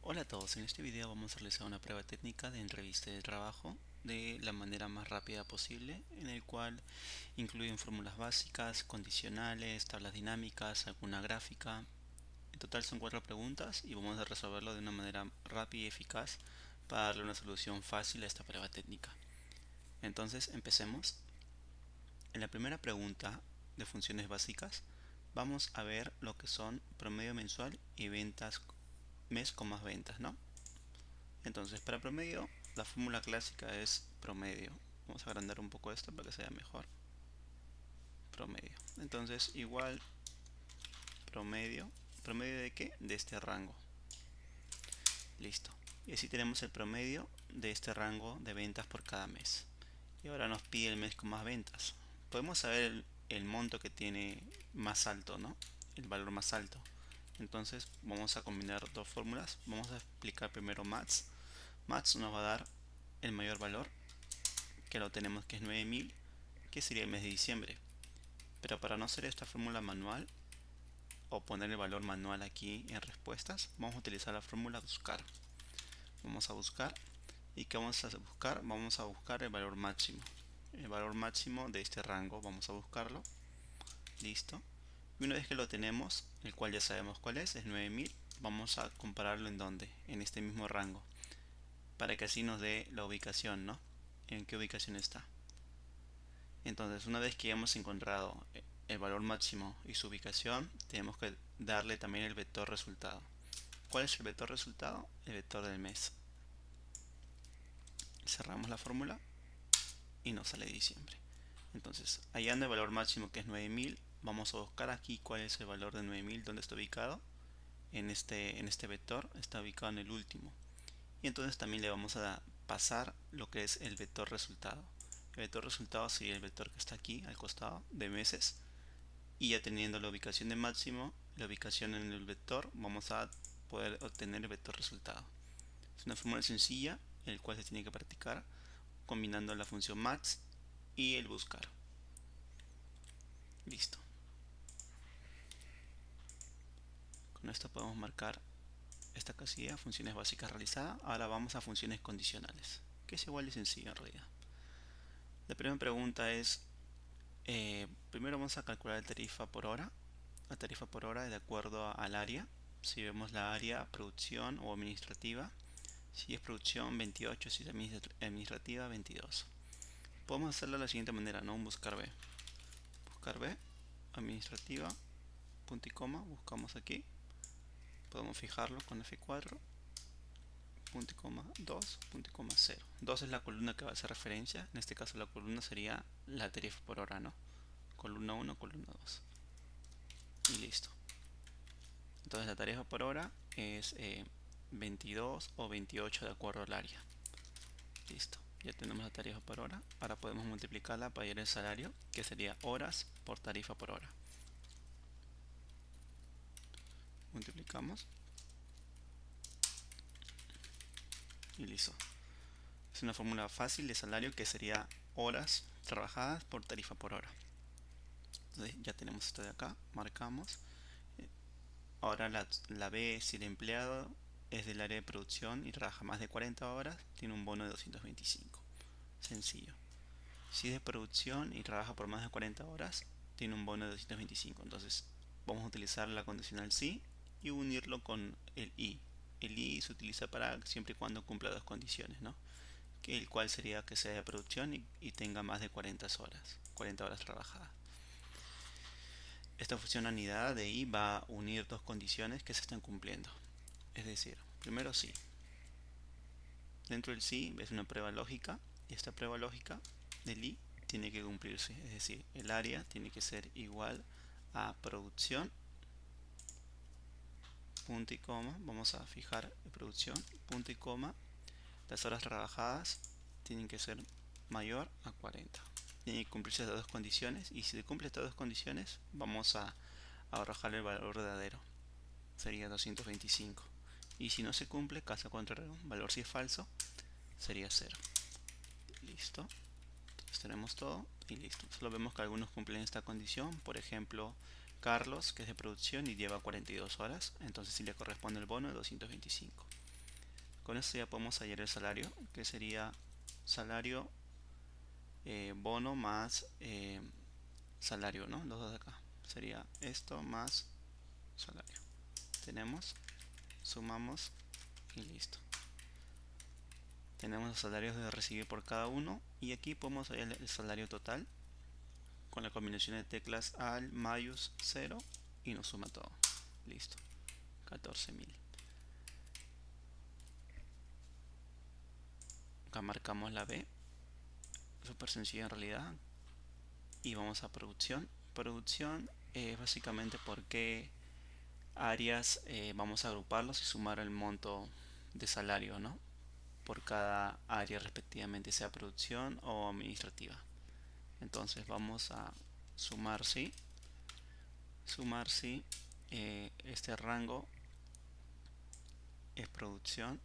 Hola a todos, en este video vamos a realizar una prueba técnica de entrevista de trabajo de la manera más rápida posible, en el cual incluyen fórmulas básicas, condicionales, tablas dinámicas, alguna gráfica. En total son 4 preguntas y vamos a resolverlo de una manera rápida y eficaz para darle una solución fácil a esta prueba técnica. Entonces empecemos. En la primera pregunta de funciones básicas vamos a ver lo que son promedio mensual y ventas mes con más ventas, ¿no? Entonces, para promedio, la fórmula clásica es promedio. Vamos a agrandar un poco esto para que sea mejor. Promedio. Entonces, igual promedio. ¿Promedio de qué? De este rango. Listo. Y así tenemos el promedio de este rango de ventas por cada mes. Y ahora nos pide el mes con más ventas. Podemos saber el monto que tiene más alto, ¿no? El valor más alto. Entonces, vamos a combinar dos fórmulas. Vamos a explicar primero maths. Maths nos va a dar el mayor valor, que lo tenemos, que es 9000, que sería el mes de diciembre. Pero para no hacer esta fórmula manual o poner el valor manual aquí en respuestas, vamos a utilizar la fórmula buscar. Vamos a buscar, y ¿qué vamos a buscar? Vamos a buscar el valor máximo. El valor máximo de este rango, vamos a buscarlo. Listo. Y una vez que lo tenemos, el cual ya sabemos cuál es 9000, vamos a compararlo en donde, en este mismo rango, para que así nos dé la ubicación, ¿no? En qué ubicación está. Entonces, una vez que hemos encontrado el valor máximo y su ubicación, tenemos que darle también el vector resultado. ¿Cuál es el vector resultado? El vector del mes. Cerramos la fórmula y nos sale diciembre. Entonces, hallando el valor máximo, que es 9000, vamos a buscar aquí cuál es el valor de 9000, dónde está ubicado. En este vector está ubicado en el último. Y entonces también le vamos a pasar lo que es el vector resultado. El vector resultado sería el vector que está aquí al costado de meses. Y ya teniendo la ubicación de máximo, la ubicación en el vector, vamos a poder obtener el vector resultado. Es una fórmula sencilla, el cual se tiene que practicar combinando la función max y el buscar. Listo. Con esto podemos marcar esta casilla, funciones básicas realizadas. Ahora vamos a funciones condicionales, que es igual de sencillo en realidad. La primera pregunta es, primero vamos a calcular la tarifa por hora. La tarifa por hora es de acuerdo al área. Si vemos la área producción o administrativa, si es producción 28, si es administrativa 22. Podemos hacerlo de la siguiente manera, ¿no? Un buscar B. Buscar B, administrativa, punto y coma, buscamos aquí. Podemos fijarlo con F4, punto y coma 2, punto y coma 0. 2 es la columna que va a hacer referencia. En este caso la columna sería la tarifa por hora, ¿no? Columna 1, columna 2. Y listo. Entonces la tarifa por hora es 22 o 28 de acuerdo al área. Listo, ya tenemos la tarifa por hora. Ahora podemos multiplicarla para hallar el salario, que sería horas por tarifa por hora. Multiplicamos y listo. Es una fórmula fácil de salario, que sería horas trabajadas por tarifa por hora. Entonces ya tenemos esto de acá, marcamos. Ahora la B, si el empleado es del área de producción y trabaja más de 40 horas, tiene un bono de 225. Sencillo. Si es de producción y trabaja por más de 40 horas, tiene un bono de 225. Entonces vamos a utilizar la condicional sí y unirlo con el i. El i se utiliza para siempre y cuando cumpla dos condiciones, ¿no? El cual sería que sea de producción y tenga más de 40 horas trabajadas. Esta función anidada de i va a unir dos condiciones que se están cumpliendo. Es decir, primero sí. Dentro del sí es una prueba lógica, y esta prueba lógica del i tiene que cumplirse. Es decir, el área tiene que ser igual a producción, punto y coma. Vamos a fijar producción, punto y coma. Las horas trabajadas tienen que ser mayor a 40. Tienen que cumplirse estas dos condiciones, y si se cumplen estas dos condiciones, vamos a arrojar el valor verdadero. Sería 225. Y si no se cumple, caso contrario, valor si es falso, sería 0. Listo. Entonces tenemos todo y listo. Solo vemos que algunos cumplen esta condición. Por ejemplo, Carlos, que es de producción y lleva 42 horas. Entonces sí le corresponde el bono de 225. Con esto ya podemos hallar el salario, que sería salario, bono más salario, ¿no? Los dos de acá. Sería esto más salario. Tenemos, sumamos y listo. Tenemos los salarios de recibir por cada uno y aquí podemos hallar el salario total con la combinación de teclas al mayus 0 y nos suma todo. Listo. 14.000. Acá marcamos la B. Súper sencillo en realidad. Y vamos a producción. Producción es básicamente por qué áreas vamos a agruparlos y sumar el monto de salario, ¿no? Por cada área respectivamente, sea producción o administrativa. Entonces vamos a sumar sí. Sumar sí. Este rango es producción.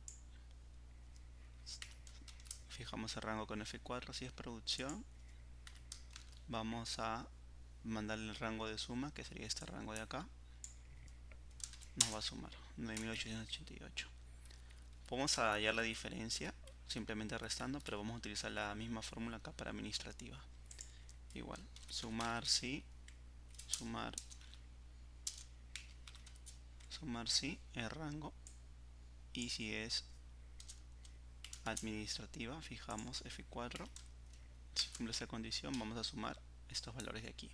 Fijamos el rango con F4 si es producción. Vamos a mandarle el rango de suma, que sería este rango de acá. Nos va a sumar 9.888. Podemos hallar la diferencia simplemente restando, pero vamos a utilizar la misma fórmula acá para administrativa. Igual, sumar sí, sumar sí, el rango. Y si es administrativa, fijamos F4. Si cumple esa condición, vamos a sumar estos valores de aquí,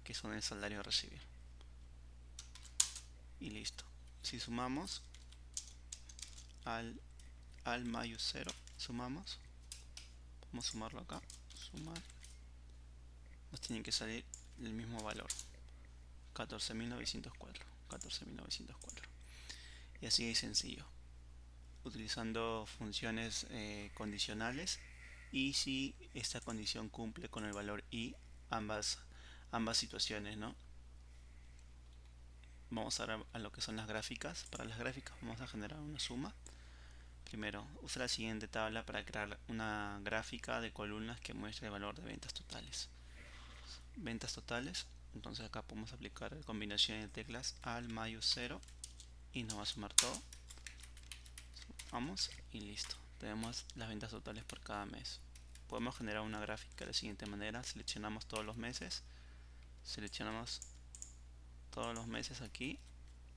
que son el salario a recibir. Y listo. Si sumamos al mayus 0, sumamos. Vamos a sumarlo acá. Sumar. Nos tiene que salir el mismo valor. 14.904. 14.904. Y así de sencillo. Utilizando funciones condicionales. Y si esta condición cumple con el valor y ambas situaciones, ¿no? Vamos ahora a lo que son las gráficas. Para las gráficas vamos a generar una suma. Primero, usa la siguiente tabla para crear una gráfica de columnas que muestre el valor de ventas totales. Ventas totales. Entonces acá podemos aplicar combinación de teclas al mayus 0 y nos va a sumar todo. Vamos y listo. Tenemos las ventas totales por cada mes. Podemos generar una gráfica de la siguiente manera. Seleccionamos todos los meses. Seleccionamos todos los meses aquí.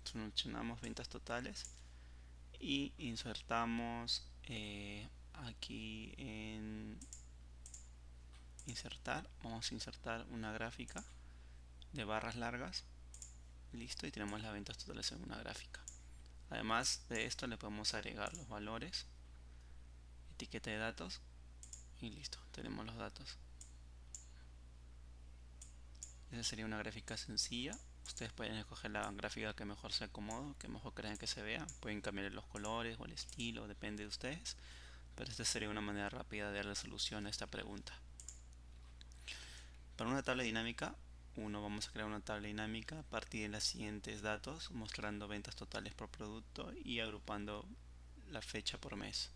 Seleccionamos ventas totales. Y insertamos aquí en insertar. Vamos a insertar una gráfica de barras largas. Listo, y tenemos las ventas totales en una gráfica. Además de esto le podemos agregar los valores, etiqueta de datos y listo, tenemos los datos. Esa sería una gráfica sencilla. Ustedes pueden escoger la gráfica que mejor se acomode, que mejor crean que se vea. Pueden cambiar los colores o el estilo, depende de ustedes. Pero esta sería una manera rápida de darle solución a esta pregunta. Para una tabla dinámica, vamos a crear una tabla dinámica a partir de los siguientes datos, mostrando ventas totales por producto y agrupando la fecha por mes.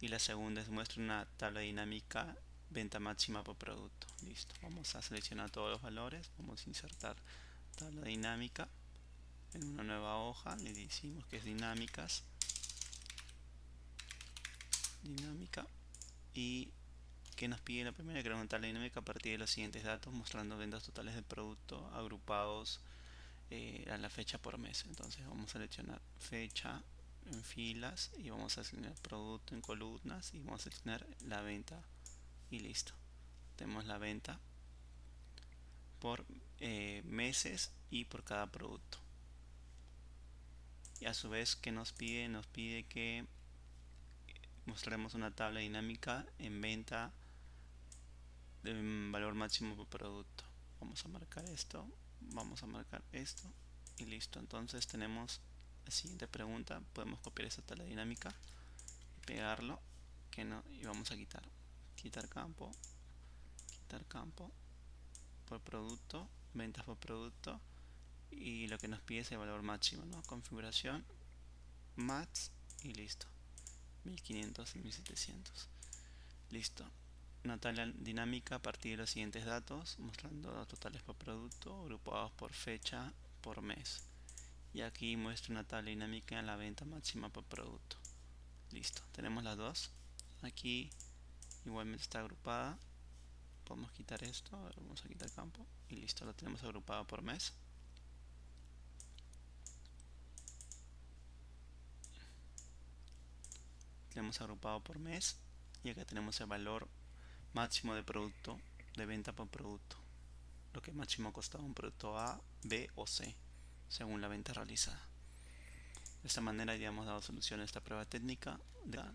Y la segunda es muestra una tabla dinámica venta máxima por producto. Listo, vamos a seleccionar todos los valores, vamos a insertar tabla dinámica en una nueva hoja, le decimos que es dinámicas, dinámica, y que nos pide la primera, crear una tabla dinámica a partir de los siguientes datos, mostrando ventas totales del producto agrupados a la fecha por mes. Entonces vamos a seleccionar fecha en filas y vamos a seleccionar producto en columnas y vamos a seleccionar la venta y listo. Tenemos la venta por meses y por cada producto. Y a su vez, que nos pide? Nos pide que mostremos una tabla dinámica en venta de valor máximo por producto. Vamos a marcar esto, vamos a marcar esto y listo. Entonces tenemos la siguiente pregunta. Podemos copiar esta tabla dinámica y pegarlo, que no, y vamos a quitar campo por producto, ventas por producto, y lo que nos pide es el valor máximo, ¿no? Configuración, max y listo. 1500 y 1700. Listo. Una tabla dinámica a partir de los siguientes datos, mostrando datos totales por producto, agrupados por fecha, por mes. Y aquí muestra una tabla dinámica en la venta máxima por producto. Listo, tenemos las dos. Aquí igualmente está agrupada. Podemos quitar esto, vamos a quitar campo y listo, lo tenemos agrupado por mes. Tenemos agrupado por mes y acá tenemos el valor máximo de producto de venta por producto, lo que máximo ha costado un producto A, B o C, según la venta realizada. De esta manera ya hemos dado solución a esta prueba técnica.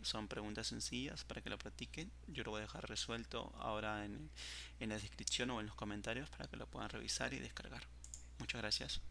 Son preguntas sencillas para que lo practiquen. Yo lo voy a dejar resuelto ahora en la descripción o en los comentarios para que lo puedan revisar y descargar. Muchas gracias.